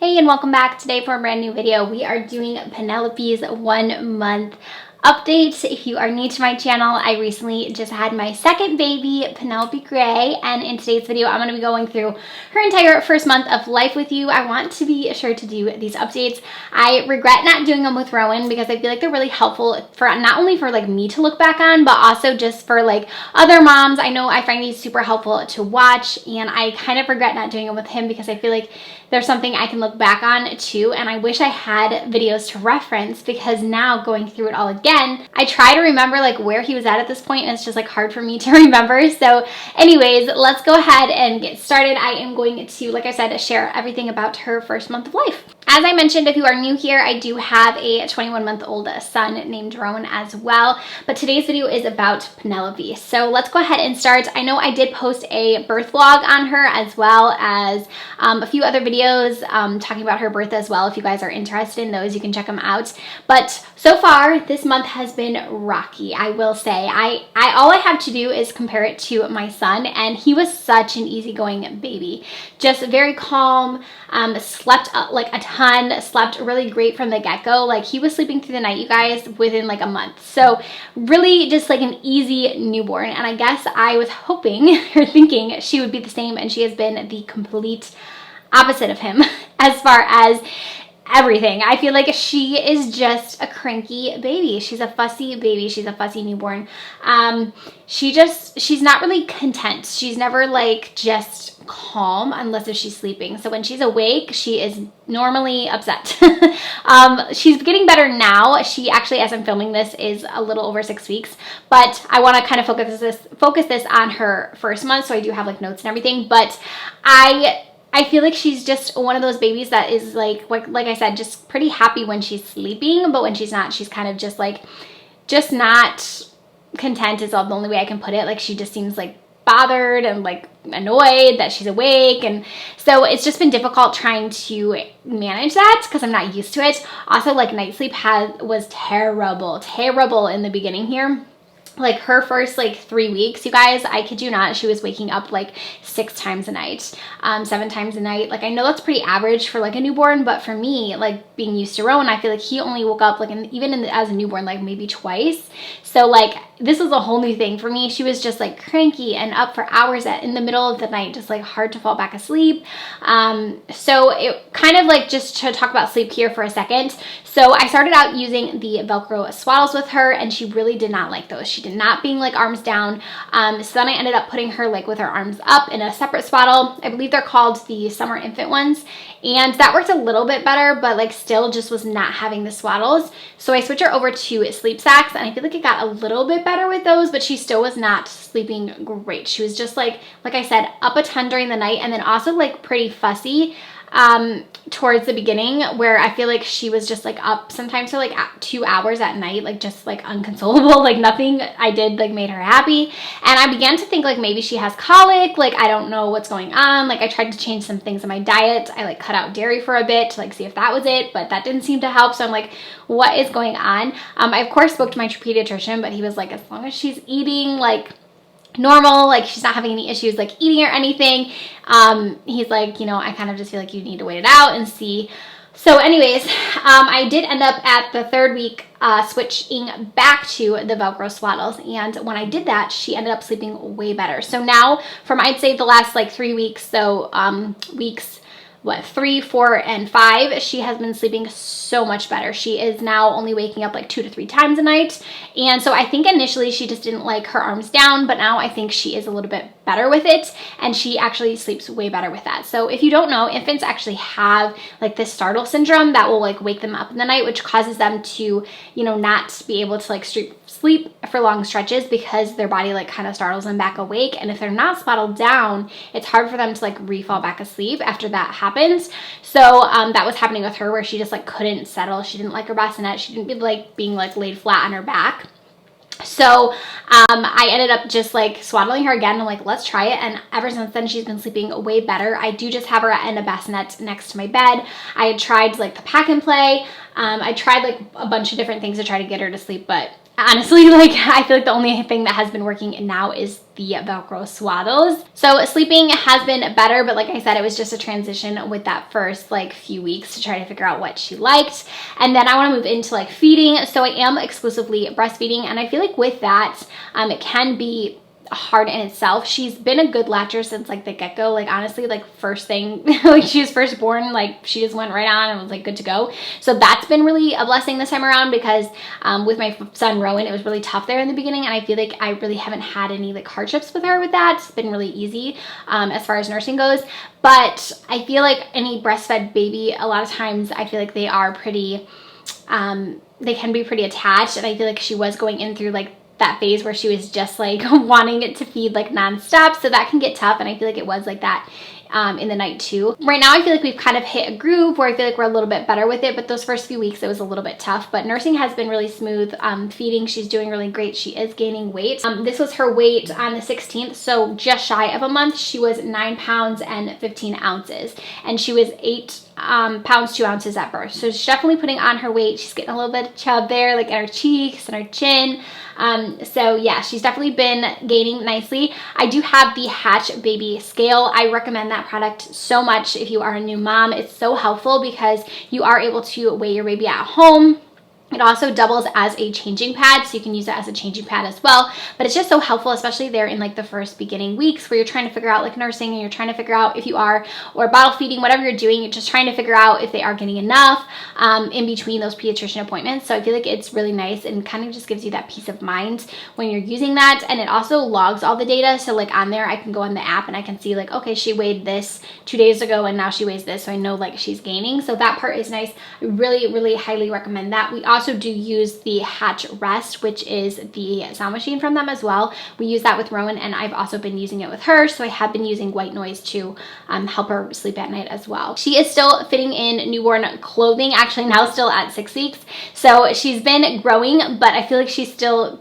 Hey and welcome back. Today for a brand new video. We are doing Penelope's 1 month update. If you are new to my channel, I recently just had my second baby, Penelope Gray, and in today's video I'm going to be going through her entire first month of life with you. I want to be sure to do these updates. I regret not doing them with Rowan because I feel like they're really helpful for not only for like me to look back on, but also just for like other moms. I know I find these super helpful to watch, and I kind of regret not doing them with him because I feel like there's something I can look back on too, and I wish I had videos to reference because now going through it all again, I try to remember like where he was at this point, and it's just like hard for me to remember. So anyways, let's go ahead and get started. I am going to, like I said, share everything about her first month of life. As I mentioned, if you are new here, I do have a 21-month-old son named Rowan as well, but today's video is about Penelope. So let's go ahead and start. I know I did post a birth vlog on her as well as a few other videos talking about her birth as well. If you guys are interested in those, you can check them out. But so far, this month has been rocky, I will say. All I have to do is compare it to my son, and he was such an easygoing baby. Just very calm, slept like a ton, slept really great from the get-go. Like he was sleeping through the night, you guys, within like a month. So really just like an easy newborn. And I guess I was hoping or thinking she would be the same, and she has been the complete opposite of him as far as everything. I feel like she is just a cranky baby. She's a fussy baby. She's a fussy newborn. She's not really content. She's never like just calm unless if she's sleeping. So when she's awake, she is normally upset. She's getting better now. She actually, as I'm filming this, is a little over 6 weeks, but I want to kind of focus this on her first month. So I do have like notes and everything, but I feel like she's just one of those babies that is like I said, just pretty happy when she's sleeping, but when she's not, she's kind of just like, just not content is the only way I can put it. Like she just seems like bothered and like annoyed that she's awake, and so it's just been difficult trying to manage that because I'm not used to it. Also, like night sleep was terrible in the beginning here. Like her first like 3 weeks, you guys, I kid you not, she was waking up like 6 times a night, 7 times a night. Like I know that's pretty average for like a newborn, but for me, like being used to Rowan, I feel like he only woke up like as a newborn, like maybe twice. So like this was a whole new thing for me. She was just like cranky and up for hours in the middle of the night, just like hard to fall back asleep. So it kind of like, just to talk about sleep here for a second. So I started out using the Velcro swaddles with her, and she really did not like those. She did not being like arms down. So then I ended up putting her like with her arms up in a separate swaddle. I believe they're called the summer infant ones. And that worked a little bit better, but like still just was not having the swaddles. So I switched her over to sleep sacks, and I feel like it got a little bit better with those, but she still was not sleeping great. She was just like I said, up a ton during the night, and then also like pretty fussy towards the beginning, where I feel like she was just like up sometimes for like 2 hours at night, like just like unconsolable. Like nothing I did like made her happy, and I began to think like maybe she has colic. Like I don't know what's going on. Like I tried to change some things in my diet. I like cut out dairy for a bit to like see if that was it, but that didn't seem to help. So I'm like, what is going on? I of course spoke to my pediatrician, but he was like, as long as she's eating like normal, like she's not having any issues like eating or anything, he's like, you know, I kind of just feel like you need to wait it out and see. So anyways, I did end up at the 3rd week switching back to the Velcro swaddles, and when I did that, she ended up sleeping way better. So now from I'd say the last like 3 weeks, so weeks 3, 4, and 5, she has been sleeping so much better. She is now only waking up like 2 to 3 times a night. And so I think initially she just didn't like her arms down, but now I think she is a little bit better with it, and she actually sleeps way better with that. So if you don't know, infants actually have like this startle syndrome that will like wake them up in the night, which causes them to, you know, not be able to like sleep for long stretches because their body like kind of startles them back awake. And if they're not swaddled down, it's hard for them to like re-fall back asleep after that happens. So that was happening with her, where she just like couldn't settle. She didn't like her bassinet. She didn't like being like laid flat on her back. So I ended up just like swaddling her again. I'm like, let's try it. And ever since then, she's been sleeping way better. I do just have her in a bassinet next to my bed. I had tried like the pack and play. I tried like a bunch of different things to try to get her to sleep, but honestly, like, I feel like the only thing that has been working now is the Velcro swaddles. So sleeping has been better, but like I said, it was just a transition with that first like few weeks to try to figure out what she liked. And then I want to move into like feeding. So I am exclusively breastfeeding, and I feel like with that, it can be hard in itself. She's been a good latcher since like the get-go. Like honestly, like first thing, like she was first born, like she just went right on and was like good to go. So that's been really a blessing this time around, because with my son Rowan, it was really tough there in the beginning, and I feel like I really haven't had any like hardships with her with that. It's been really easy as far as nursing goes. But I feel like any breastfed baby, a lot of times I feel like they are pretty they can be pretty attached, and I feel like she was going in through like that phase where she was just like wanting it to feed like nonstop, so that can get tough, and I feel like it was like that in the night too. Right now I feel like we've kind of hit a groove where I feel like we're a little bit better with it, but those first few weeks it was a little bit tough. But nursing has been really smooth. Feeding, she's doing really great. She is gaining weight. This was her weight on the 16th, so just shy of a month. She was 9 pounds and 15 ounces, and she was 8 pounds 2 ounces at birth. So she's definitely putting on her weight. She's getting a little bit of chub there, like in her cheeks and her chin. So yeah, she's definitely been gaining nicely. I do have the Hatch Baby Scale. I recommend that product so much if you are a new mom. It's so helpful because you are able to weigh your baby at home. It also doubles as a changing pad, so you can use it as a changing pad as well. But it's just so helpful, especially there in like the first beginning weeks where you're trying to figure out like nursing, and you're trying to figure out if you are, or bottle feeding, whatever you're doing, you're just trying to figure out if they are getting enough in between those pediatrician appointments. So I feel like it's really nice and kind of just gives you that peace of mind when you're using that. And it also logs all the data. So like on there, I can go on the app and I can see like, okay, she weighed this 2 days ago and now she weighs this. So I know like she's gaining. So that part is nice. I really, really highly recommend that. We also do use the Hatch Rest, which is the sound machine from them as well. We use that with Rowan, and I've also been using it with her. So I have been using white noise to help her sleep at night as well. She is still fitting in newborn clothing, actually now still at 6 weeks. So she's been growing, but I feel like she's still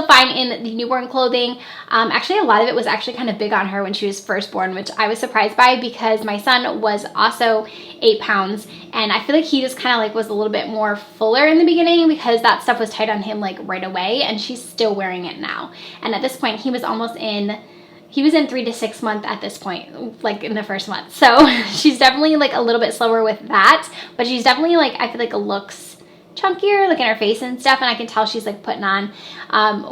fine in the newborn clothing. Actually, a lot of it was actually kind of big on her when she was first born, which I was surprised by because my son was also 8 pounds, and I feel like he just kind of like was a little bit more fuller in the beginning because that stuff was tight on him like right away, and she's still wearing it now. And at this point, he was in 3 to 6 months at this point, like in the first month. So she's definitely like a little bit slower with that, but she's definitely like, I feel like looks chunkier like in her face and stuff, and I can tell she's like putting on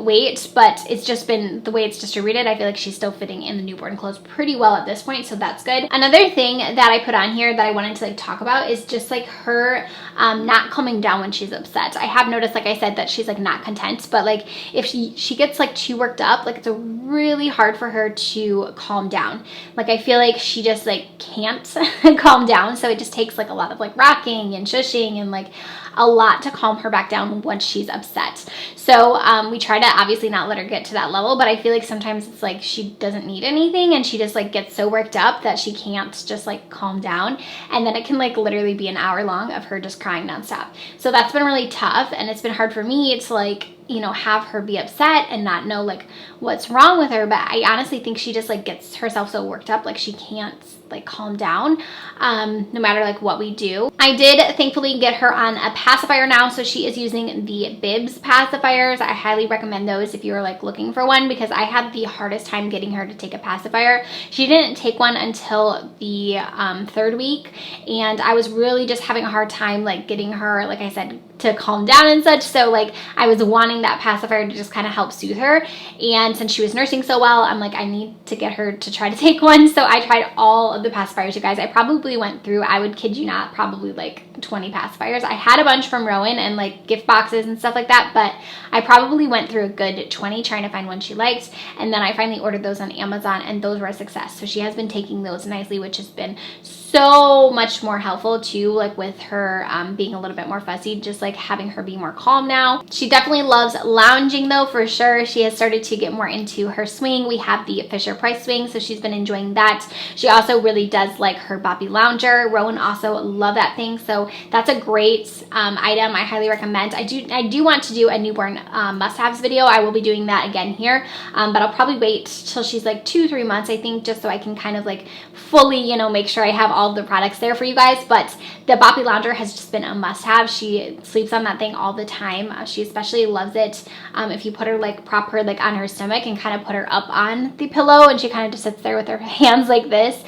weight, but it's just been the way it's distributed. I feel like she's still fitting in the newborn clothes pretty well at this point, so that's good. Another thing that I put on here that I wanted to like talk about is just like her not calming down when she's upset. I have noticed, like I said, that she's like not content, but like if she gets like too worked up, like it's really hard for her to calm down. Like I feel like she just like can't calm down, so it just takes like a lot of like rocking and shushing and like a lot to calm her back down once she's upset. So we try to obviously not let her get to that level, but I feel like sometimes it's like she doesn't need anything and she just like gets so worked up that she can't just like calm down, and then it can like literally be an hour long of her just crying nonstop. So that's been really tough, and it's been hard for me to like, you know, have her be upset and not know like what's wrong with her. But I honestly think she just like gets herself so worked up, like she can't like calm down no matter like what we do. I did thankfully get her on a pacifier now, so she is using the Bibs pacifiers. I highly recommend those if you're like looking for one, because I had the hardest time getting her to take a pacifier. She didn't take one until the 3rd week, and I was really just having a hard time like getting her, like I said, to calm down and such. So like I was wanting that pacifier to just kind of help soothe her, and since she was nursing so well, I'm like, I need to get her to try to take one. So I tried all of the pacifiers, you guys. I probably went through, I would kid you not, probably like 20 pacifiers. I had a bunch from Rowan and like gift boxes and stuff like that, but I probably went through a good 20 trying to find one she liked, and then I finally ordered those on Amazon, and those were a success. So she has been taking those nicely, which has been so much more helpful too, like with her being a little bit more fussy, just like having her be more calm now. She definitely loves lounging though, for sure. She has started to get more into her swing. We have the Fisher Price swing, so she's been enjoying that. She also really does like her Boppy Lounger. Rowan also love that thing, so that's a great item. I highly recommend. I do want to do a newborn must-haves video. I will be doing that again here, but I'll probably wait till she's like 2-3 months, I think, just so I can kind of like fully, you know, make sure I have all all of the products there for you guys, but the Boppy Lounger has just been a must-have. She sleeps on that thing all the time. She especially loves it if you put her, like, prop her, like, on her stomach and kind of put her up on the pillow, and she kind of just sits there with her hands like this.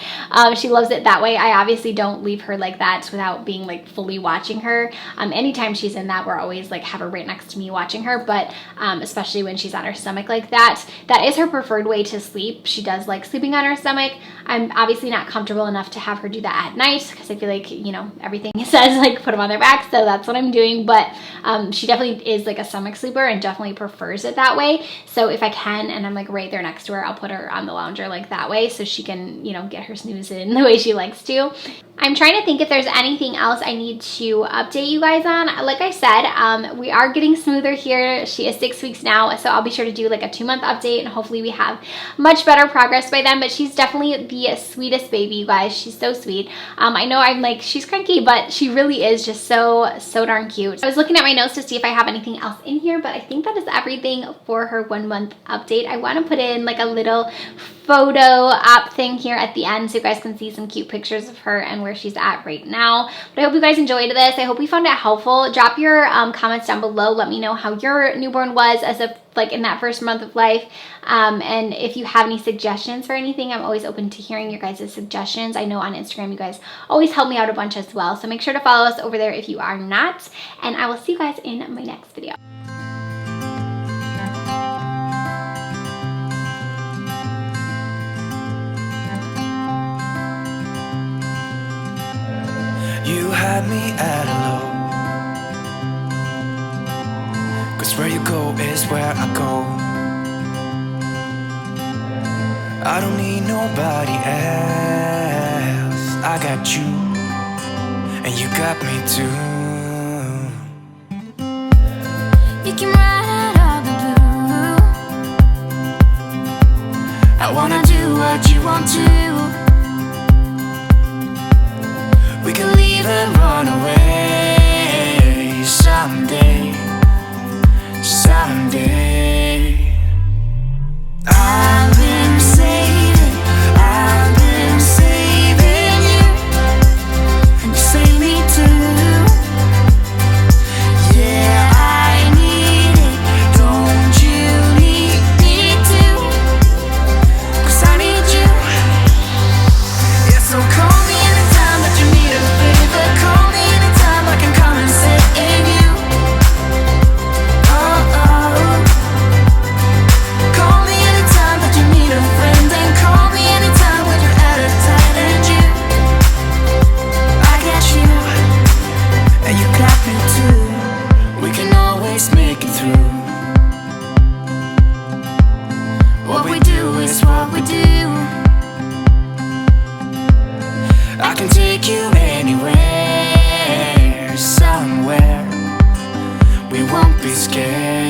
She loves it that way. I obviously don't leave her like that without being, like, fully watching her. Anytime she's in that, we're always, like, have her right next to me watching her, but especially when she's on her stomach like that, that is her preferred way to sleep. She does like sleeping on her stomach. I'm obviously not comfortable enough to have her do that at night because I feel like, you know, everything says like put them on their back, so that's what I'm doing. But she definitely is like a stomach sleeper and definitely prefers it that way. So if I can and I'm like right there next to her, I'll put her on the lounger like that way so she can, you know, get her snooze in the way she likes to. I'm trying to think if there's anything else I need to update you guys on. Like I said, we are getting smoother here. She is 6 weeks now, so I'll be sure to do like a 2-month update, and hopefully we have much better progress by then. But she's definitely the sweetest baby, you guys. She's so sweet. I know I'm like, she's cranky, but she really is just so darn cute. I was looking at my notes to see if I have anything else in here, but I think that is everything for her 1-month update. I want to put in like a little photo op thing here at the end so you guys can see some cute pictures of her and where she's at right now. But I hope you guys enjoyed this. I hope you found it helpful. Drop your comments down below. Let me know how your newborn was as of like in that first month of life. And if you have any suggestions for anything, I'm always open to hearing your guys' suggestions. I know on Instagram you guys always help me out a bunch as well. So make sure to follow us over there if you are not. And I will see you guys in my next video. You had me at hello, 'cause where you go is where I go. I don't need nobody else. I got you, and you got me too. You can ride all the blue. I wanna do what you want to. We can leave and run away someday, someday. I've been saving you, and you save me too. Yeah, I need it, don't you need me too? 'Cause I need you. Yeah, so call me anytime that you need a favor. Call me anytime I can come and save you. Oh, oh. Call me anytime that you need a friend, and call me anytime when you're at a tight end. You, I got you, and you got me too. We can always make it through. What we do is what we do. I can take you anywhere, somewhere. We won't be scared.